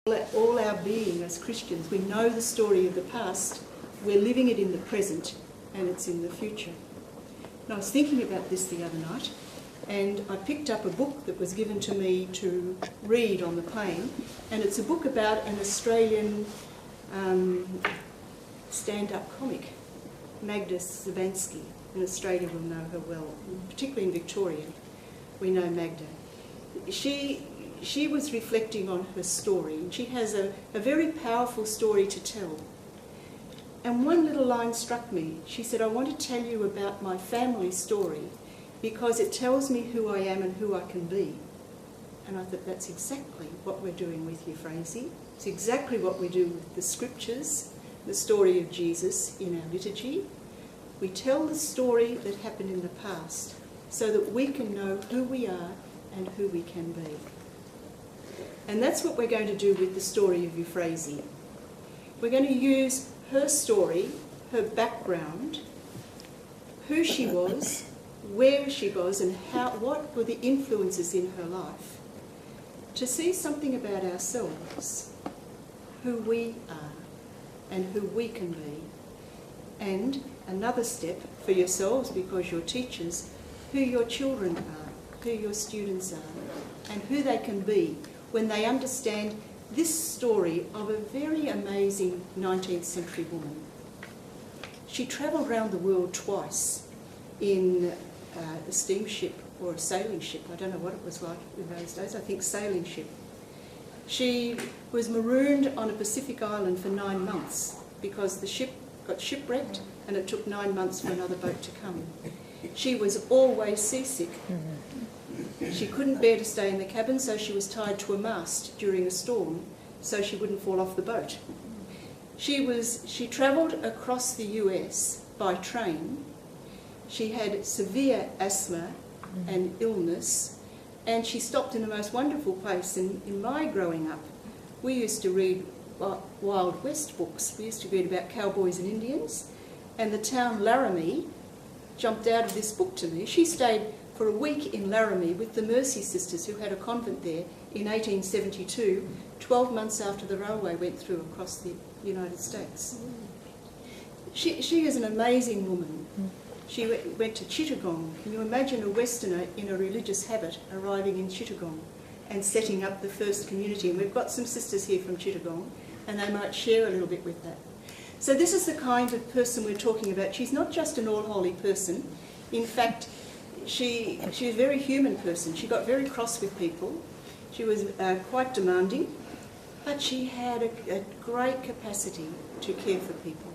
all our being as Christians. We know the story of the past, we're living it in the present, and it's in the future. And I was thinking about this the other night, and I picked up a book that was given to me to read on the plane, and it's a book about an Australian stand-up comic, Magda Savansky. In Australia we'll know her well, particularly in Victoria. We know Magda. She was reflecting on her story, and she has a very powerful story to tell. And one little line struck me. She said, "I want to tell you about my family story because it tells me who I am and who I can be." And I thought, that's exactly what we're doing with Euphrasie. It's exactly what we do with the scriptures, the story of Jesus in our liturgy. We tell the story that happened in the past so that we can know who we are and who we can be. And that's what we're going to do with the story of Euphrasie. We're going to use her story, her background, who she was, where she was, and what were the influences in her life, to see something about ourselves, who we are and who we can be. And another step for yourselves, because you're teachers, who your children are, who your students are, and who they can be when they understand this story of a very amazing 19th century woman. She travelled around the world twice in a steamship or a sailing ship. I don't know what it was like in those days. I think sailing ship. She was marooned on a Pacific island for 9 months because the ship got shipwrecked and it took 9 months for another boat to come. She was always seasick. She couldn't bear to stay in the cabin, so she was tied to a mast during a storm so she wouldn't fall off the boat. She travelled across the US by train. She had severe asthma and illness, and she stopped in the most wonderful place. And in my growing up, we used to read Wild West books. We used to read about cowboys and Indians, and the town Laramie jumped out of this book to me. She stayed for a week in Laramie with the Mercy Sisters, who had a convent there in 1872, 12 months after the railway went through across the United States. She is an amazing woman. She went to Chittagong. Can you imagine a Westerner in a religious habit arriving in Chittagong and setting up the first community? And we've got some sisters here from Chittagong, and they might share a little bit with that. So this is the kind of person we're talking about. She's not just an all-holy person. In fact, she was a very human person. She got very cross with people. She was quite demanding, but she had a great capacity to care for people.